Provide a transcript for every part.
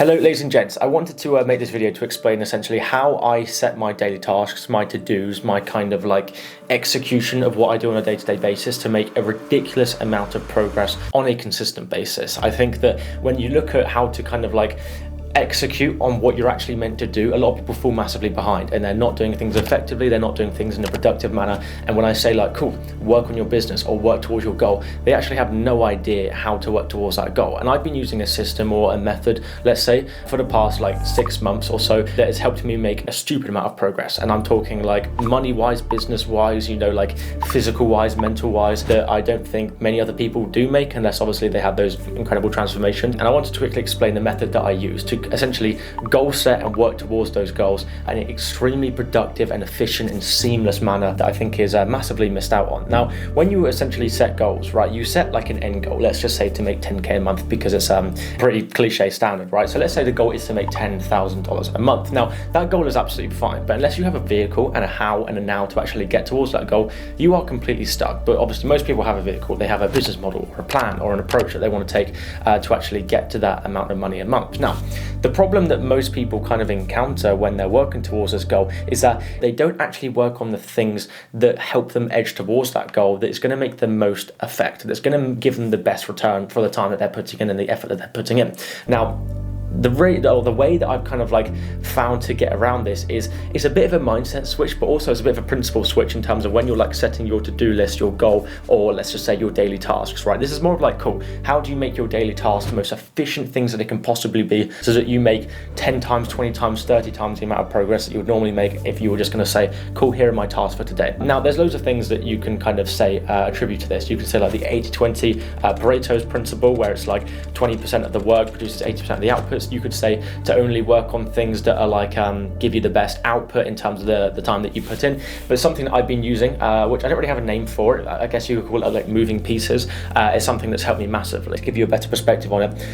Hello ladies and gents, I wanted to make this video to explain essentially how I set my daily tasks, my to-dos, my kind of like execution of what I do on a day-to-day basis to make a ridiculous amount of progress on a consistent basis. I think that when you look at how to kind of like execute on what you're actually meant to do, a lot of people fall massively behind and they're not doing things effectively, they're not doing things in a productive manner. And when I say like, cool, work on your business or work towards your goal, they actually have no idea how to work towards that goal. And I've been using a system or a method, let's say, for the past like 6 months or so that has helped me make a stupid amount of progress. And I'm talking like money-wise, business-wise, you know, like physical-wise, mental-wise, that I don't think many other people do make unless obviously they have those incredible transformations. And I wanted to quickly explain the method that I use to essentially goal set and work towards those goals in an extremely productive and efficient and seamless manner that I think is massively missed out on. Now, when you essentially set goals, right, you set like an end goal, let's just say to make 10K a month because it's pretty cliche standard, right? So let's say the goal is to make $10,000 a month. Now, that goal is absolutely fine, but unless you have a vehicle and a how and a now to actually get towards that goal, you are completely stuck. But obviously most people have a vehicle, they have a business model or a plan or an approach that they want to take to actually get to that amount of money a month. Now, the problem that most people kind of encounter when they're working towards this goal is that they don't actually work on the things that help them edge towards that goal, that is going to make the most effect, that's going to give them the best return for the time that they're putting in and the effort that they're putting in. Now, the way that I've kind of like found to get around this is it's a bit of a mindset switch, but also it's a bit of a principle switch in terms of when you're like setting your to-do list, your goal, or let's just say your daily tasks, right? This is more of like, cool, how do you make your daily tasks the most efficient things that it can possibly be so that you make 10 times, 20 times, 30 times the amount of progress that you would normally make if you were just going to say, cool, here are my tasks for today. Now, there's loads of things that you can kind of say, attribute to this. You can say like the 80-20 Pareto's principle, where it's like 20% of the work produces 80% of the outputs. You could say to only work on things that are like give you the best output in terms of the time that you put in. But something that I've been using, which I don't really have a name for it, I guess you could call it like moving pieces, is something that's helped me massively. To give you a better perspective on it,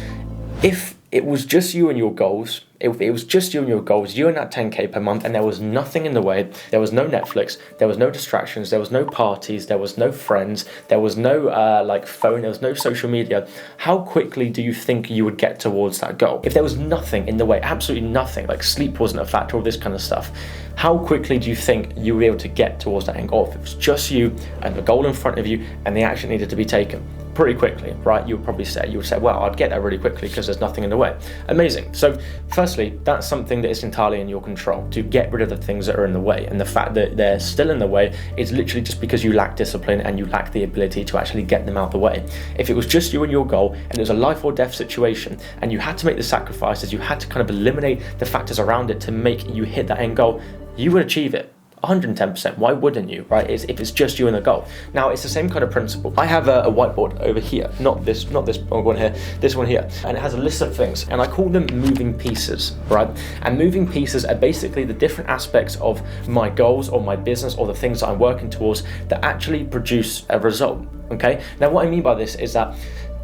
if it was just you and your goals, if it was just you and your goals, you and that 10K per month, and there was nothing in the way, there was no Netflix, there was no distractions, there was no parties, there was no friends, there was no like phone, there was no social media, how quickly do you think you would get towards that goal? If there was nothing in the way, absolutely nothing, like sleep wasn't a factor, all this kind of stuff, how quickly do you think you would be able to get towards that end goal? If it was just you and the goal in front of you and the action needed to be taken? Pretty quickly, right? You would say, well, I'd get there really quickly because there's nothing in the way. Amazing. So firstly, that's something that is entirely in your control, to get rid of the things that are in the way. And the fact that they're still in the way is literally just because you lack discipline and you lack the ability to actually get them out of the way. If it was just you and your goal and it was a life or death situation and you had to make the sacrifices, you had to kind of eliminate the factors around it to make you hit that end goal, you would achieve it. 110%. Why wouldn't you, right? If it's just you and the goal. Now, it's the same kind of principle. I have a whiteboard over here, not this one here, this one here, and it has a list of things, and I call them moving pieces, right? And moving pieces are basically the different aspects of my goals or my business or the things that I'm working towards that actually produce a result, okay? Now, what I mean by this is that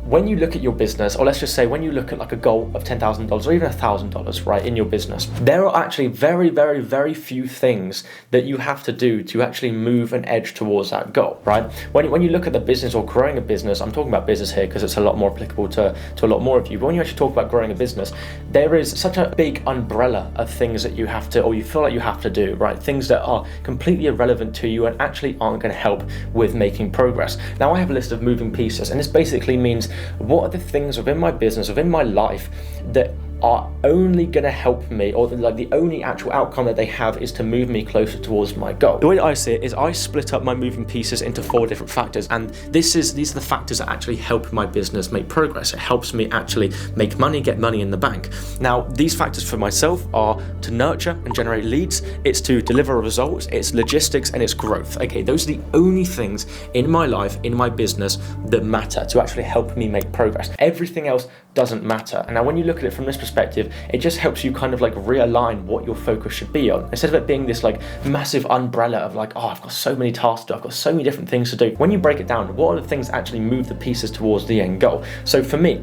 when you look at your business, or let's just say when you look at like a goal of $10,000 or even $1,000, right, in your business, there are actually very, very, very few things that you have to do to actually move and edge towards that goal, right? When you look at the business or growing a business, I'm talking about business here because it's a lot more applicable to a lot more of you, but when you actually talk about growing a business, there is such a big umbrella of things that you have to, or you feel like you have to do, right? Things that are completely irrelevant to you and actually aren't going to help with making progress. Now, I have a list of moving pieces, and this basically means what are the things within my business, within my life, that are only going to help me, or like the only actual outcome that they have is to move me closer towards my goal. The way that I see it is I split up my moving pieces into 4 different factors, and these are the factors that actually help my business make progress. It helps me actually make money, get money in the bank. Now, these factors for myself are to nurture and generate leads, it's to deliver results, it's logistics, and it's growth. Okay, those are the only things in my life, in my business, that matter to actually help me make progress. Everything else doesn't matter. And now when you look at it from this perspective, it just helps you kind of like realign what your focus should be on. Instead of it being this like massive umbrella of like, oh, I've got so many tasks to do, I've got so many different things to do. When you break it down, what are the things that actually move the pieces towards the end goal? So for me,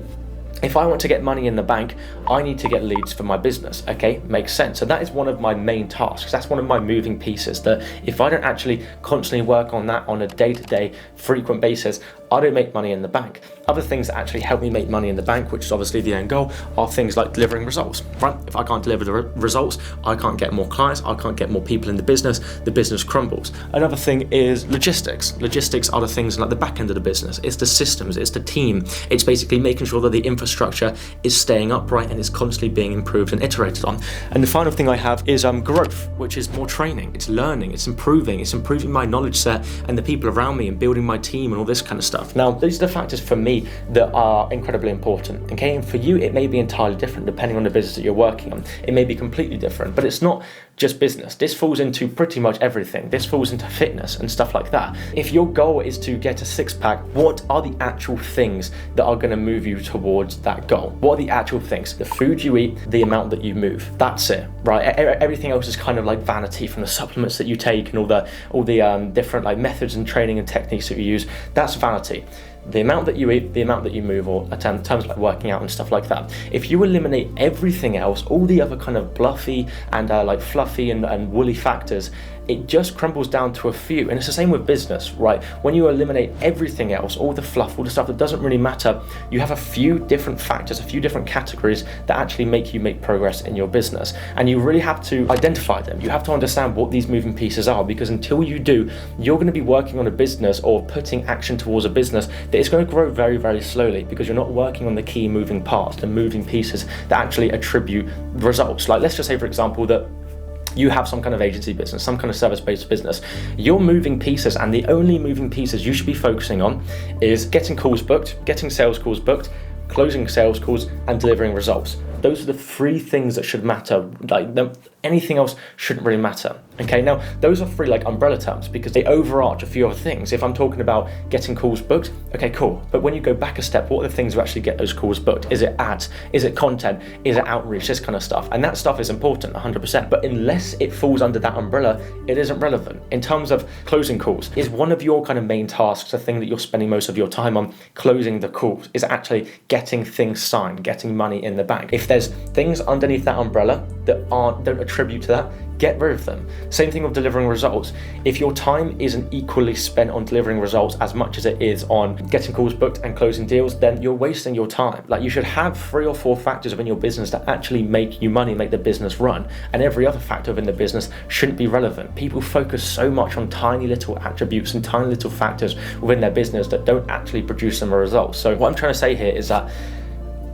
if I want to get money in the bank, I need to get leads for my business. Okay, makes sense. So that is one of my main tasks. That's one of my moving pieces, that if I don't actually constantly work on that on a day-to-day frequent basis, I don't make money in the bank. Other things that actually help me make money in the bank, which is obviously the end goal, are things like delivering results, right? If I can't deliver the results, I can't get more clients, I can't get more people in the business crumbles. Another thing is logistics. Logistics are the things like the back end of the business. It's the systems, it's the team. It's basically making sure that the infrastructure is staying upright and is constantly being improved and iterated on. And the final thing I have is growth, which is more training. It's learning, it's improving my knowledge set and the people around me and building my team and all this kind of stuff. Now, these are the factors for me that are incredibly important, okay? And for you, it may be entirely different depending on the business that you're working on. It may be completely different, but it's not just business. This falls into pretty much everything. This falls into fitness and stuff like that. If your goal is to get a six-pack, what are the actual things that are going to move you towards that goal? What are the actual things? The food you eat, the amount that you move. That's it, right? Everything else is kind of like vanity, from the supplements that you take and all the different like methods and training and techniques that you use. That's vanity. The amount that you eat, the amount that you move, or terms like working out and stuff like that. If you eliminate everything else, all the other kind of bluffy and like fluffy and woolly factors, it just crumbles down to a few. And it's the same with business, right? When you eliminate everything else, all the fluff, all the stuff that doesn't really matter, you have a few different factors, a few different categories that actually make you make progress in your business. And you really have to identify them. You have to understand what these moving pieces are, because until you do, you're going to be working on a business or putting action towards a business that is going to grow very, very slowly, because you're not working on the key moving parts, the moving pieces that actually attribute results. Like, let's just say, for example, that you have some kind of agency business, some kind of service-based business. Your moving pieces, and the only moving pieces you should be focusing on, is getting calls booked, getting sales calls booked, closing sales calls, and delivering results. Those are the three things that should matter. Like, anything else shouldn't really matter. Okay, now those are three like umbrella terms because they overarch a few other things. If I'm talking about getting calls booked, okay, cool. But when you go back a step, what are the things to actually get those calls booked? Is it ads? Is it content? Is it outreach? This kind of stuff. And that stuff is important, 100%. But unless it falls under that umbrella, it isn't relevant. In terms of closing calls, is one of your kind of main tasks, the thing that you're spending most of your time on, closing the calls, is actually getting things signed, getting money in the bank. If there's things underneath that umbrella that don't attribute to that, get rid of them. Same thing with delivering results. If your time isn't equally spent on delivering results as much as it is on getting calls booked and closing deals, then you're wasting your time. Like, you should have 3 or 4 factors within your business that actually make you money, make the business run, and every other factor within the business shouldn't be relevant. People focus so much on tiny little attributes and tiny little factors within their business that don't actually produce them a result. So what I'm trying to say here is that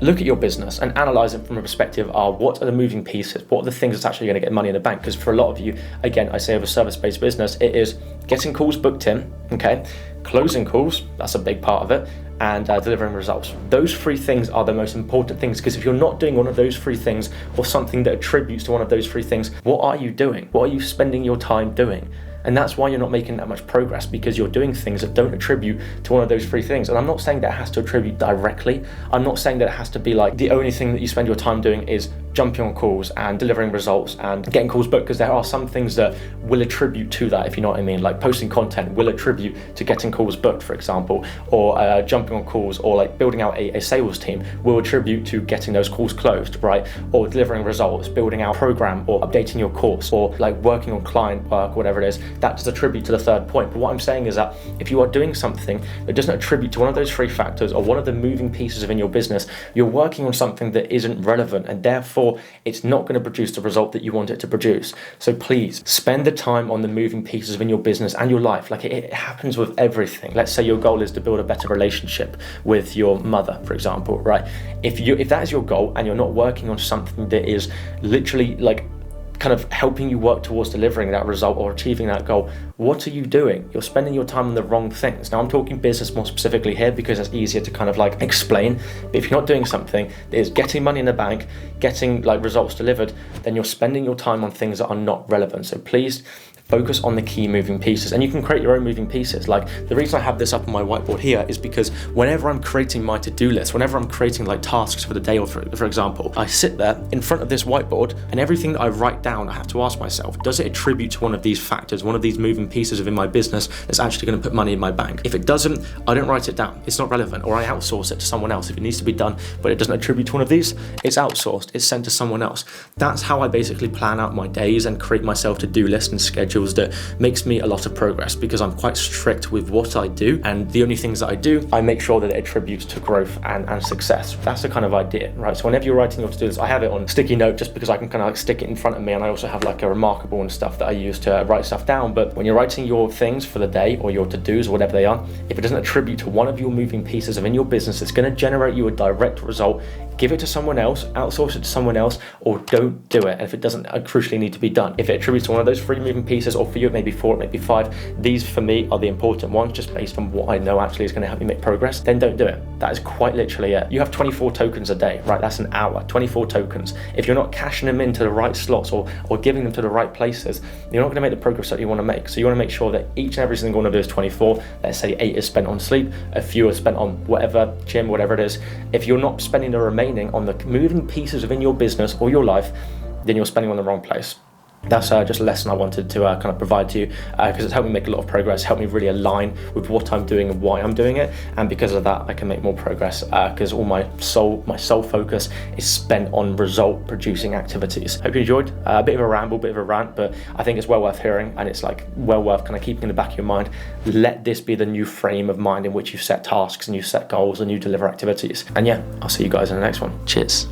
look at your business and analyze it from a perspective of what are the moving pieces, what are the things that's actually going to get money in the bank. Because for a lot of you, again, I say of a service-based business, it is getting calls booked in, okay, closing calls, that's a big part of it, and delivering results. Those 3 things are the most important things, because if you're not doing one of those 3 things or something that attributes to one of those 3 things, what are you doing? What are you spending your time doing? And that's why you're not making that much progress, because you're doing things that don't attribute to one of those 3 things. And I'm not saying that it has to attribute directly. I'm not saying that it has to be like the only thing that you spend your time doing is jumping on calls and delivering results and getting calls booked, because there are some things that will attribute to that, if you know what I mean. Like posting content will attribute to getting calls booked, for example, or jumping on calls, or like building out a sales team will attribute to getting those calls closed, right? Or delivering results, building out a program, or updating your course, or like working on client work, whatever it is, that does attribute to the 3rd point. But what I'm saying is that if you are doing something that doesn't attribute to one of those 3 factors or one of the moving pieces within your business, you're working on something that isn't relevant, and therefore it's not going to produce the result that you want it to produce. So please spend the time on the moving pieces within your business and your life. Like, it happens with everything. Let's say your goal is to build a better relationship with your mother, for example, right? If that is your goal and you're not working on something that is literally like kind of helping you work towards delivering that result or achieving that goal, what are you doing? You're spending your time on the wrong things. Now, I'm talking business more specifically here because it's easier to kind of like explain. But if you're not doing something that is getting money in the bank, getting like results delivered, then you're spending your time on things that are not relevant. So please Focus on the key moving pieces, and you can create your own moving pieces. Like, the reason I have this up on my whiteboard here is because whenever I'm creating my to-do list, whenever I'm creating like tasks for the day, or for example, I sit there in front of this whiteboard, and everything that I write down, I have to ask myself, does it attribute to one of these factors, one of these moving pieces within my business that's actually going to put money in my bank? If it doesn't, I don't write it down. It's not relevant, or I outsource it to someone else. If it needs to be done, but it doesn't attribute to one of these, it's outsourced, it's sent to someone else. That's how I basically plan out my days and create myself to-do lists and schedules that makes me a lot of progress, because I'm quite strict with what I do, and the only things that I do, I make sure that it attributes to growth and success. That's the kind of idea, right? So whenever you're writing your to-do list, I have it on sticky note just because I can kind of like stick it in front of me, and I also have like a Remarkable and stuff that I use to write stuff down. But when you're writing your things for the day, or your to-dos, or whatever they are, if it doesn't attribute to one of your moving pieces within your business, it's going to generate you a direct result. Give it to someone else, outsource it to someone else, or don't do it. And if it doesn't crucially need to be done, if it attributes to one of those 3 moving pieces, or for you it may be 4, it may be 5, these for me are the important ones, just based on what I know actually is going to help me make progress, then don't do it. That is quite literally it. You have 24 tokens a day, right? That's an hour, 24 tokens. If you're not cashing them into the right slots, or giving them to the right places, you're not going to make the progress that you want to make. So you want to make sure that each and every single one of those 24, let's say 8 is spent on sleep, a few are spent on whatever, gym, whatever it is. If you're not spending the remaining on the moving pieces within your business or your life, then you're spending on the wrong place. That's just a lesson I wanted to kind of provide to you, because it's helped me make a lot of progress, helped me really align with what I'm doing and why I'm doing it, and because of that I can make more progress, because all my sole focus is spent on result producing activities. Hope you enjoyed. A bit of a ramble, bit of a rant, but I think it's well worth hearing, and it's like well worth kind of keeping in the back of your mind. Let this be the new frame of mind in which you set tasks and you set goals and you deliver activities. And yeah, I'll see you guys in the next one. Cheers.